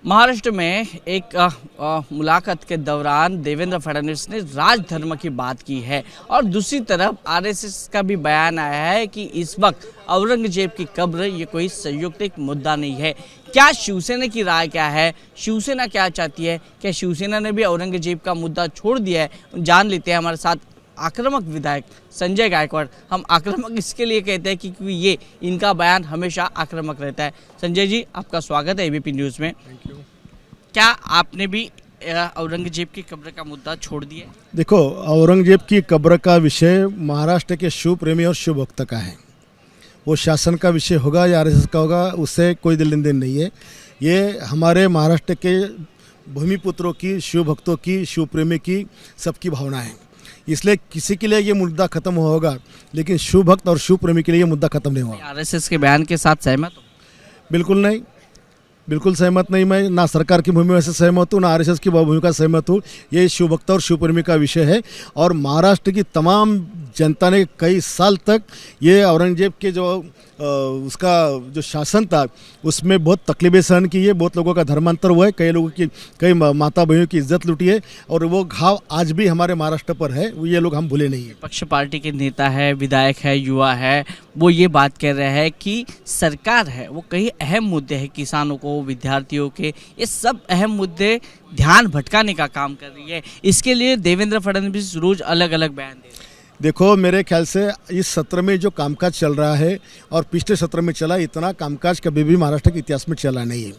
महाराष्ट्र में एक मुलाकात के दौरान देवेंद्र फडणवीस ने राजधर्म की बात की है और दूसरी तरफ आरएसएस का भी बयान आया है कि इस वक्त औरंगजेब की कब्र ये कोई संयुक्तिक मुद्दा नहीं है। क्या शिवसेना की राय क्या है, शिवसेना क्या चाहती है, क्या शिवसेना ने भी औरंगजेब का मुद्दा छोड़ दिया है, जान लेते हैं। हमारे साथ आक्रामक विधायक संजय गायकवाड़। हम आक्रामक इसके लिए कहते हैं क्योंकि ये इनका बयान हमेशा आक्रामक रहता है। संजय जी, आपका स्वागत है एबीपी न्यूज़ में। Thank you. क्या आपने भी औरंगजेब की कब्र का मुद्दा छोड़ दिया? देखो, औरंगजेब की कब्र का विषय महाराष्ट्र के शिव प्रेमी और शिव भक्त का है। वो शासन का विषय होगा या आरएसएस का होगा, उससे कोई लेन देन नहीं है। ये हमारे महाराष्ट्र के भूमिपुत्रों की, शिव भक्तों की, शिव प्रेमी की सबकी भावना है। इसलिए किसी के लिए ये मुद्दा खत्म होगा, लेकिन शिव भक्त और शिव प्रेमी के लिए ये मुद्दा खत्म नहीं होगा। आरएसएस के बयान के साथ सहमत हो? बिल्कुल नहीं, बिल्कुल सहमत नहीं। मैं ना सरकार की भूमिका से सहमत हूँ, ना आरएसएस की भूमिका से सहमत हूँ। ये शिव भक्त और शिव प्रेमी का विषय है और महाराष्ट्र की तमाम जनता ने कई साल तक ये औरंगजेब के उसका जो शासन था उसमें बहुत तकलीफें सहन की है। बहुत लोगों का धर्मांतर हुआ है, कई लोगों की, कई माता बहनों की इज्जत लूटी है और वो घाव आज भी हमारे महाराष्ट्र पर है। ये लोग हम भूले नहीं है। विपक्ष पार्टी के नेता है, विधायक है, युवा है, वो ये बात कह रहे हैं कि सरकार है वो कई अहम मुद्दे हैं, किसानों को, विद्यार्थियों के, ये सब अहम मुद्दे ध्यान भटकाने का काम कर रही है। इसके लिए देवेंद्र फडणवीस रोज अलग अलग बयान दे रहे हैं। देखो, मेरे ख्याल से इस सत्र में जो कामकाज चल रहा है और पिछले सत्र में चला, इतना कामकाज कभी भी महाराष्ट्र के इतिहास में चला नहीं है।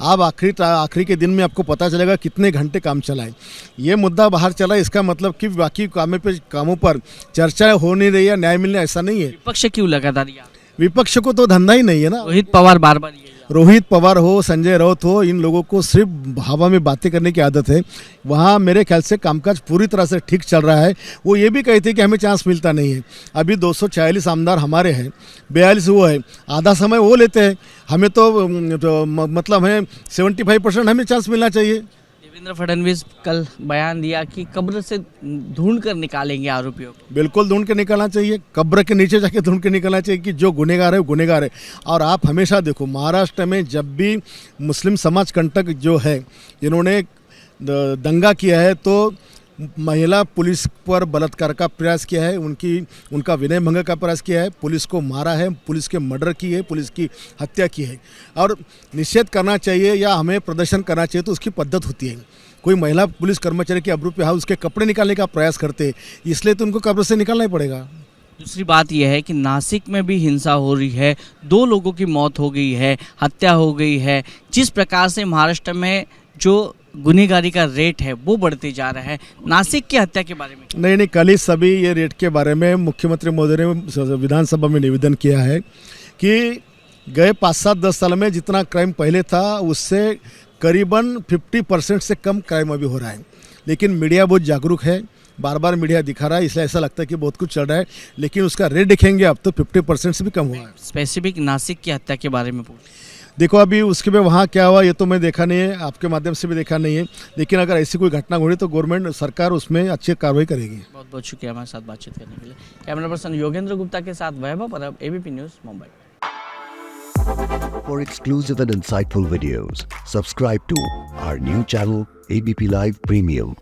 अब आखिरी के दिन में आपको पता चलेगा कितने घंटे काम चला है। ये मुद्दा बाहर चला, इसका मतलब कि बाकी कामों पर चर्चा हो नहीं रही है, न्याय मिलने, ऐसा नहीं है। विपक्ष क्यों लगातार? विपक्ष को तो धंधा ही नहीं है ना। रोहित पवार बार बार रोहित पवार हो, संजय राउत हो, इन लोगों को सिर्फ हवा में बातें करने की आदत है। वहाँ मेरे ख्याल से कामकाज पूरी तरह से ठीक चल रहा है। वो ये भी कहते हैं कि हमें चांस मिलता नहीं है। अभी 246 आमदार हमारे हैं, 42 वो है, आधा समय वो लेते हैं। हमें तो मतलब है 75% हमें चांस मिलना चाहिए। देवेंद्र फडणवीस कल बयान दिया कि कब्र से ढूंढ कर निकालेंगे आरोपियों को। बिल्कुल ढूंढ के निकलना चाहिए, कब्र के नीचे जाके ढूंढ के निकलना चाहिए कि जो गुनहगार है वो गुनहगार है। और आप हमेशा देखो, महाराष्ट्र में जब भी मुस्लिम समाज कंटक जो है, जिन्होंने दंगा किया है, तो महिला पुलिस पर बलात्कार का प्रयास किया है, उनका विनय भंग का प्रयास किया है, पुलिस को मारा है, पुलिस के मर्डर की है, पुलिस की हत्या की है। और निषेध करना चाहिए या हमें प्रदर्शन करना चाहिए तो उसकी पद्धत होती है। कोई महिला पुलिस कर्मचारी के अब्रू पे हाथ उसके कपड़े निकालने का प्रयास करते, इसलिए तो उनको कब्र से निकालना ही पड़ेगा। दूसरी बात यह है कि नासिक में भी हिंसा हो रही है, 2 लोगों की मौत हो गई है, हत्या हो गई है। जिस प्रकार से महाराष्ट्र में जो गुनहगारी का रेट है वो बढ़ते जा रहा है, नासिक की हत्या के बारे में नहीं, कल ही सभी ये रेट के बारे में मुख्यमंत्री महोदय ने विधानसभा में निवेदन किया है कि गए 5-7-10 साल में जितना क्राइम पहले था उससे करीबन 50% से कम क्राइम अभी हो रहा है। लेकिन मीडिया बहुत जागरूक है, बार बार मीडिया दिखा रहा है, इसलिए ऐसा लगता है कि बहुत कुछ चल रहा है, लेकिन उसका रेट देखेंगे अब तो 50% से भी कम हुआ है। स्पेसिफिक नासिक की हत्या के बारे में देखो, अभी उसके में वहाँ क्या हुआ ये तो मैं देखा नहीं है, आपके माध्यम से भी देखा नहीं है, लेकिन अगर ऐसी कोई घटना घटी तो गवर्नमेंट, सरकार उसमें अच्छी कार्रवाई करेगी। बहुत बहुत शुक्रिया हमारे साथ बातचीत करने के लिए। कैमरा पर्सन योगेंद्र गुप्ता के साथ वैभव परब, ABP news, Mumbai. For exclusive and insightful videos, subscribe to our new channel ABP Live Premium.